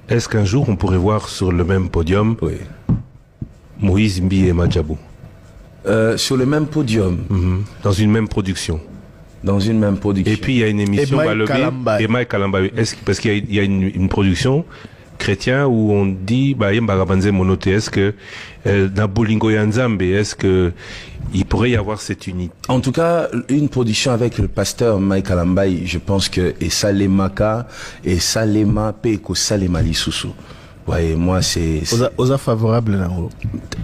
Est-ce qu'un jour on pourrait voir sur le même podium Moïse Mbi et Madjabou sur le même podium, dans une même production. Dans une même production. Et puis il y a une émission Emma Kalamba. Parce qu'il y a une production chrétien où on dit est-ce que dans Bolingo Yanzambe, est-ce que il pourrait y avoir cette unité? En tout cas, une production avec le pasteur Mike Alambai, je pense que et Salemaka et Salema Peko Salema Lisusu. Ouais, moi c'est Osa favorable là.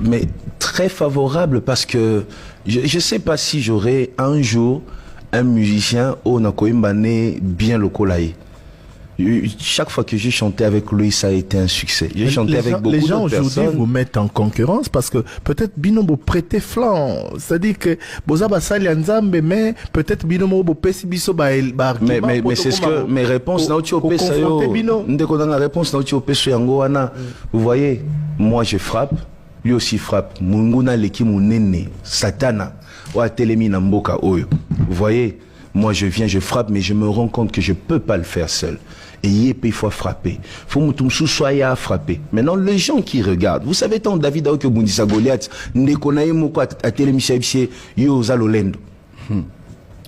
Mais très favorable parce que je sais pas si j'aurai un jour un musicien au Nakoimbane bien le Kolaï. Chaque fois que j'ai chanté avec lui, ça a été un succès. J'ai chanté avec beaucoup de personnes. Les gens aujourd'hui vous mettent en concurrence parce que peut-être Binombo prêter flanc. C'est-à-dire que Bozaba Sali Nzambe, mais peut-être Binombo Pesi Biso mais c'est ce que mes réponses n'a pas Vous voyez, moi je frappe, lui aussi frappe. Munguna leki munene, Satana, wa telemi na mboka oyo. Vous voyez, moi je viens, je frappe, mais je me rends compte que je peux pas le faire seul. Et il faut frapper. Faut moutoumsou soya frapper. Maintenant, les gens qui regardent, vous savez, tant David Aoke Bundisa Goliath, Ndekonaye Moko à Télémichebsie, Yo Zalolendo.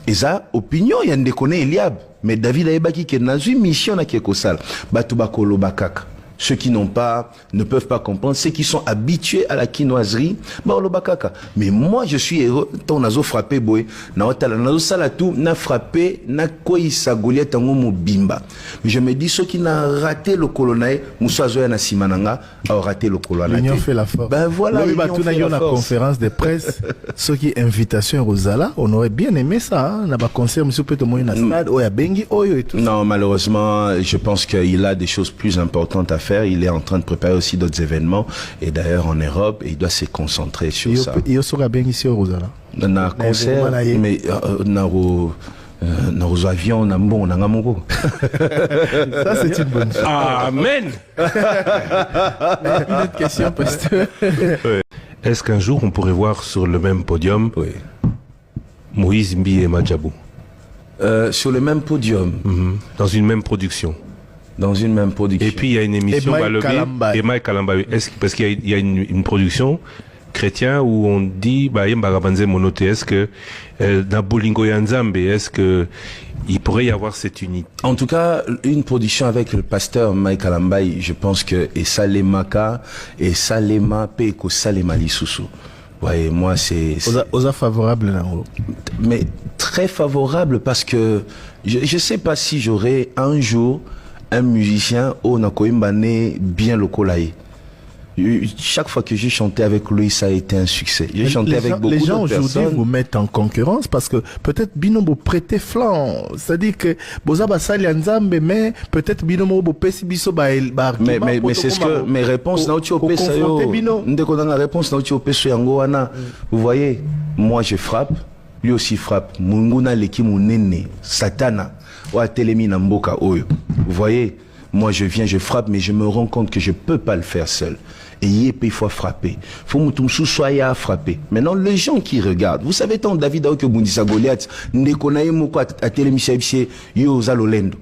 Et ça, opinion, il y a Ndekone Eliab. Mais David Aebaki qui n'a une mission à Kiekosal. Batubakolo Bakaka. Ceux qui n'ont pas, ne peuvent pas comprendre, ceux qui sont habitués à la quinoiserie, mais moi je suis heureux, ton nazo frappé boy, nazo salatou, na frappé, na koisa Goliath en bimba. Mais je me dis, ceux qui n'ont raté le colonel, Moussa Zoya na Simananga, a raté le colonel. L'union fait la force. Ben voilà, l'union fait la force. Conférence de presse, ceux qui invitation Rosala, on aurait bien aimé ça, hein, na ba concert, monsieur Peto Moïna Stade, Oya Bengi, Oyo et tout. Non, malheureusement, je pense qu'il a des choses plus importantes à faire. Il est en train de préparer aussi d'autres événements et d'ailleurs en Europe et il doit se concentrer sur ça. Il sera bien ici au Rosala. Dans un concert, mais dans nos avions, on a bon, on a un Ça c'est une bonne chose. Amen. Une autre question, pasteur. Est-ce qu'un jour on pourrait voir sur le même podium Moïse Mbi et Madjabou sur le même podium, dans une même production. Dans une même production. Et puis il y a une émission Emma Kalamba. Parce qu'il y a une production chrétien où on dit est-ce que dans Bolingo Yanzambe, est-ce que il pourrait y avoir cette unité? En tout cas, une production avec le pasteur Mike Alambai, je pense que et Salemaka et Salema Peko Salema Lisusu. Ouais, moi c'est Osa favorable là. Mais très favorable parce que je sais pas si j'aurai un jour un musicien au Nakoimbane bien le Kolaï. Chaque fois que j'ai chanté avec lui, ça a été un succès. J'ai chanté avec beaucoup de personnes. Les gens aujourd'hui vous mettent en concurrence parce que peut-être Binombo prêter flanc. C'est-à-dire que Bozaba Sali Nzambe, mais peut-être Binombo Pesi Biso mais c'est ce que mes réponses n'a pas Vous voyez, moi je frappe, lui aussi frappe. Munguna leki munene, Satana. Vous voyez, moi je viens, je frappe, mais je me rends compte que je peux pas le faire seul. Et il faut frapper. Faut moutoumsou soya frapper. Maintenant, les gens qui regardent, vous savez, tant David Aoke Bundisa Goliath, Ndekonaye Moko à Télémichebsie, Yo Zalolendo.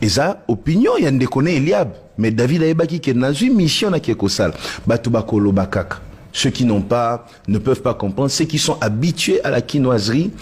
Et ça, opinion, il y a Ndekone Eliab. Mais David Aebaki qui n'a une mission à Kiekosal. Batubakolo Bakaka. Ceux qui n'ont pas, ne peuvent pas comprendre, ceux qui sont habitués à la quinoiserie,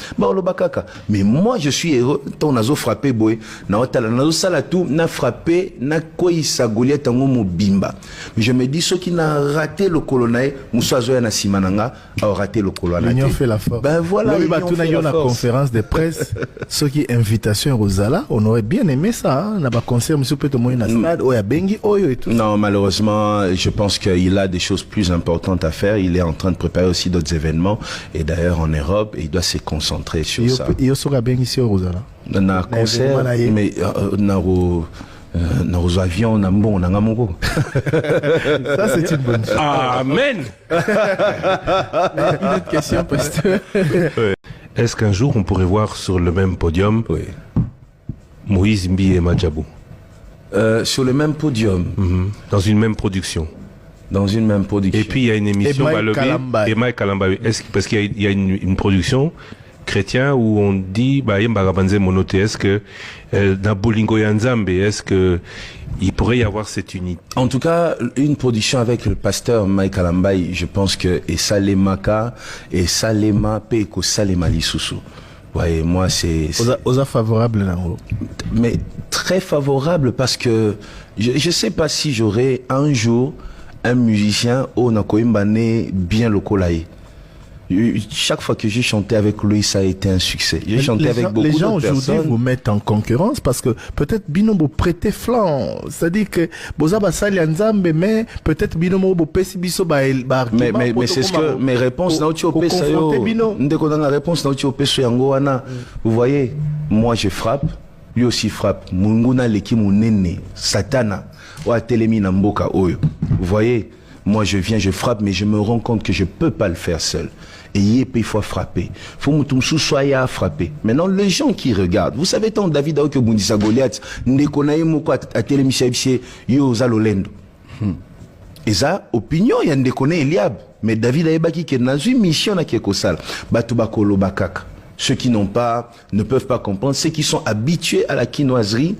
mais moi je suis heureux, ton nazo frappé boy, nazo salatou, na frappé, na koisa Goliath en bimba. Mais je me dis, ceux qui n'ont raté le colonel, Moussa Zoya na Simananga, a raté le colonel. L'union fait la force. Ben voilà, l'union fait la force. Conférence de presse, ceux qui invitation Rosala, on aurait bien aimé ça, hein, na ba concert, monsieur Peto Moïna Stade, Oya Bengi, Oyo et tout. Non, malheureusement, je pense qu'il a des choses plus importantes à faire. Il est en train de préparer aussi d'autres événements et d'ailleurs en Europe et il doit se concentrer sur ça. Il sera bien ici au Rosala. Dans un concert, mais dans nos avions, on a bon, on a un Ça c'est une bonne chose. Amen. Une autre question, pasteur. Est-ce qu'un jour on pourrait voir sur le même podium Moïse Mbi et Madjabou sur le même podium, dans une même production. Dans une même production. Et puis il y a une émission Emma Kalamba. Parce qu'il y a une production chrétien où on dit est-ce que dans Bolingo Yanzambe, est-ce que il pourrait y avoir cette unité. En tout cas, une production avec le pasteur Mike Alambai, je pense que et Salemaka et Salema Peko Salema Lisusu. Ouais, moi c'est Osa favorable là. Mais très favorable parce que je sais pas si j'aurai un jour un musicien au Nakoimbane bien le colaï. Chaque fois que j'ai chanté avec lui, ça a été un succès. J'ai chanté avec beaucoup de personnes. Les gens aujourd'hui vous mettent en concurrence parce que peut-être Binombo prêter flanc. C'est-à-dire que Bozaba Sali Nzambe, mais peut-être Binombo Pesi Biso ba mais c'est ce que mes réponses na uti opesa yo. Ndeko na réponse na uti opesa yango wana. Vous voyez, moi je frappe, lui aussi frappe. Munguna leki munene, Satana, wa telemi na mboka oyo. Vous voyez, moi je viens, je frappe, mais je me rends compte que je peux pas le faire seul. Et il faut frapper. Faut que soyez à frapper. Maintenant, les gens qui regardent, vous savez, tant David a que Bundisa Goliath, ne connaît pas à télémission, yo zalolendo. Et ça, opinion, il y a un déconné Eliab. Mais David a qui est dans une mission à Kiekosal. Batubakolo Bakak. Ceux qui n'ont pas, ne peuvent pas comprendre, ceux qui sont habitués à la quinoiserie,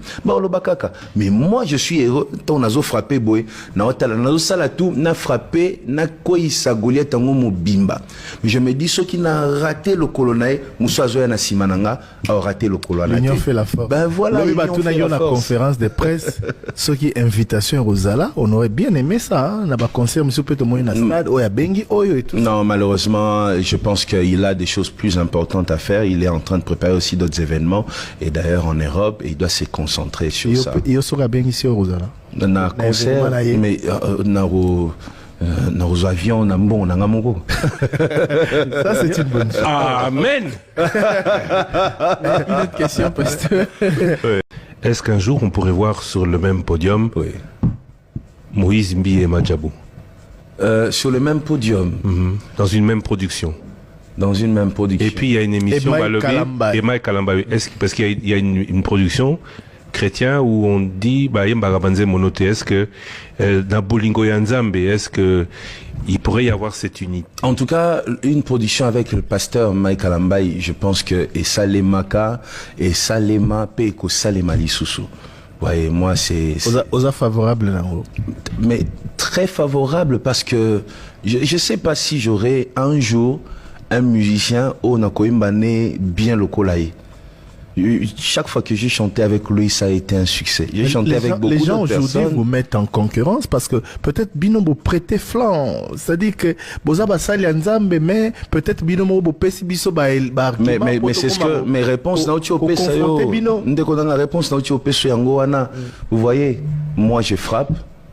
mais moi je suis heureux, ton nazo frappé boy, nazo salatou, na frappé, na koi sa Goliath en bimba. Mais je me dis ceux qui n'ont raté le colonel, Moussa Zoya na Simananga, a raté le colonel. L'union fait la force. Ben voilà, l'union fait la force. Conférence de presse, ceux qui invitation Rosala, on aurait bien aimé ça, n'a pas concert, monsieur peut-être moyen stade, oya bengi, oyo et tout. Non, malheureusement, je pense qu'il a des choses plus importantes à faire. Il est en train de préparer aussi d'autres événements et d'ailleurs en Europe, et il doit se concentrer sur ça. Il sera bien ici au Rosala. Dans un concert, mais dans avions, ça c'est une bonne chose. Amen. Une autre question, pasteur. Est-ce qu'un jour on pourrait voir sur le même podium Moïse Mbi et Madjabou? Sur le même podium, dans une même production. Dans une même production. Et puis il y a une émission et Mike Kalambaye. Parce qu'il y a une production chrétien où on dit est-ce que dans Bolingo Yanzambe, est-ce que il pourrait y avoir cette unité? En tout cas, une production avec le pasteur Mike Alambai, je pense que et Salemaka et Salema Peko Salema Lisusu. Ouais, moi c'est Osa favorable là. Mais très favorable parce que je sais pas si j'aurai un jour un musicien au Nakoimbane bien le colaï. Chaque fois que j'ai chanté avec lui, ça a été un succès. J'ai chanté avec beaucoup de personnes. Les gens aujourd'hui vous mettent en concurrence parce que peut-être Binombo prêter flanc. C'est-à-dire que Bozaba Sali Nzambe, mais peut-être Binombo Pesi Biso ba mais c'est ce que mes réponses na uti opesa yo. Ndeko na réponse na uti opesa yango wana. Vous voyez, moi je frappe,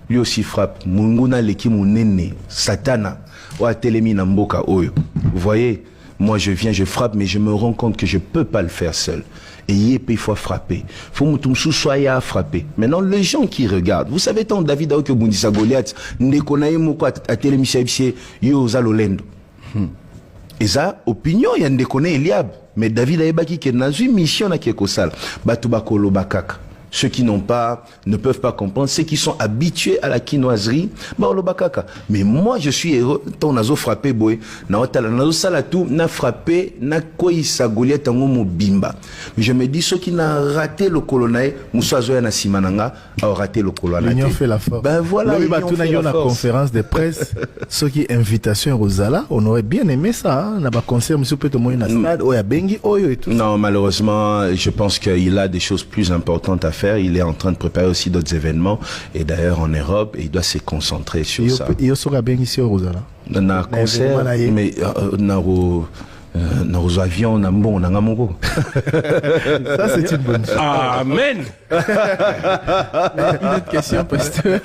lui aussi frappe. Munguna leki munene, Satana, wa telemi na mboka oyo. Vous voyez, moi je viens, je frappe, mais je me rends compte que je peux pas le faire seul. Et il faut frapper. Faut que soyez à frapper. Maintenant, les gens qui regardent, vous savez, tant David a que Bundisa Goliath, ne connaît pas à télémission, yo zalolendo. Et ça, opinion, il y a un déconné Eliab. Mais David a qui est dans une mission à Kiekosal. Batubakolo Bakak. Ceux qui n'ont pas, ne peuvent pas comprendre, ceux qui sont habitués à la quinoiserie, mais moi je suis heureux, ton nazo frappé boy, nazo salatou, na frappé, na koi sa Goliath en bimba. Mais je me dis ceux qui n'ont raté le colonel, Moussa Zoya na Simananga, a raté le colonel. L'union fait la force. Ben voilà, l'union fait la force. Conférence de presse, ceux qui invitation Rosala, on aurait bien aimé ça, n'a pas concert, monsieur peut-être moyen stade, oya bengi, oyo et tout. Non, malheureusement, je pense qu'il a des choses plus importantes à faire. Il est en train de préparer aussi d'autres événements et d'ailleurs en Europe, et il doit se concentrer sur ça. Il sera bien ici au Rosala. Dans un concert, mais dans avions, ça c'est une bonne chose. Amen. Une autre question, pasteur.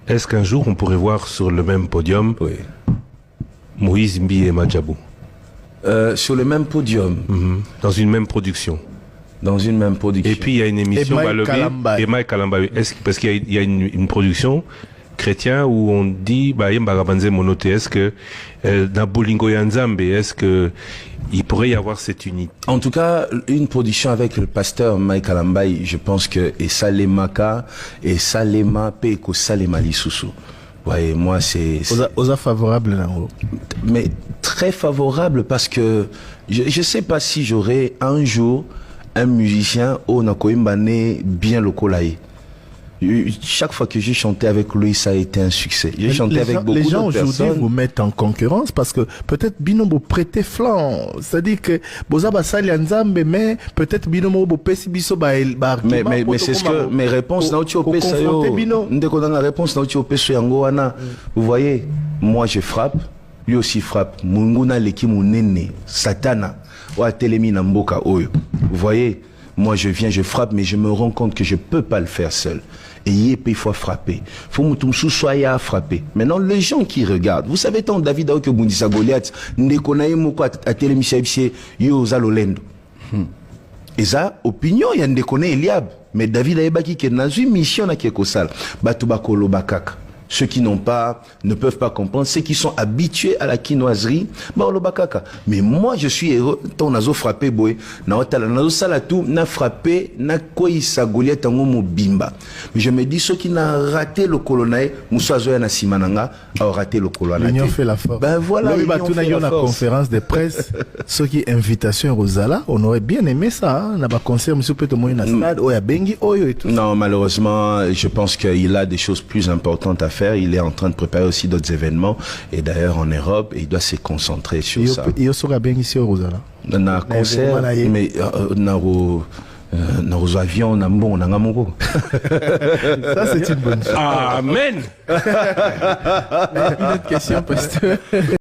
Est-ce qu'un jour on pourrait voir sur le même podium Moïse Mbi et Madjabou? Sur le même podium, dans une même production. Dans une même production. Et puis il y a une émission et Mike Kalambaye. Parce qu'il y a une production chrétien où on dit est-ce que dans Bolingo Yanzambe, est-ce que il pourrait y avoir cette unité? En tout cas, une production avec le pasteur Mike Alambai, je pense que et Salemaka et Salema Peko Salema Lisusu. Ouais, moi c'est Osa favorable là. Mais très favorable parce que je sais pas si j'aurai un jour un musicien au Nakoimbane bien le colaï. Chaque fois que j'ai chanté avec lui, ça a été un succès. J'ai chanté avec beaucoup les gens d'autres personnes. aujourd'hui vous mettent en concurrence parce que peut-être Binomo prêter flanc. C'est-à-dire que Bozaba Sali Nzambe, mais peut-être Binomo Bopesi Biso mais c'est ce que mes réponses n'ont pas réponse vous voyez, moi je frappe, lui aussi frappe. Munguna leki munene, Satana, wa telemi na mboka oyo. Vous voyez, moi je viens, je frappe, mais je me rends compte que je peux pas le faire seul. Et il faut frapper. Faut moutoumsou soya frapper. Maintenant, les gens qui regardent, vous savez tant David Aoke Bundisa Goliath, n'dekonaye moko a telemi saibse yo zalolendo. Et ça, opinion, il y a un déconné Eliab. Mais David Aebaki qui est dans une mission à Kiekosal. Batubakolo Bakak. Ceux qui n'ont pas, ne peuvent pas comprendre, ceux qui sont habitués à la quinoiserie, mais moi je suis heureux, ton nazo frappé boy, nazo salatou, na frappé, na koi sa Goliath en mo bimba. Mais je me dis ceux qui n'ont raté le colonel, Moussazo na simananga, a raté le colonel. L'union fait la force. Ben voilà, la conférence de presse, ceux qui invitation Rosala, on aurait bien aimé ça, hein, na ba concert, monsieur peut au na stade, oya bengi, oyo et tout. Non, malheureusement, je pense qu'il a des choses plus importantes à faire. Il est en train de préparer aussi d'autres événements et d'ailleurs en Europe et il doit se concentrer sur ça. Il sera bien ici au Rosala. On a un concert, mais on a avions, on a bon, on a un Ça c'est une bonne chose. Amen. Une autre question, pasteur.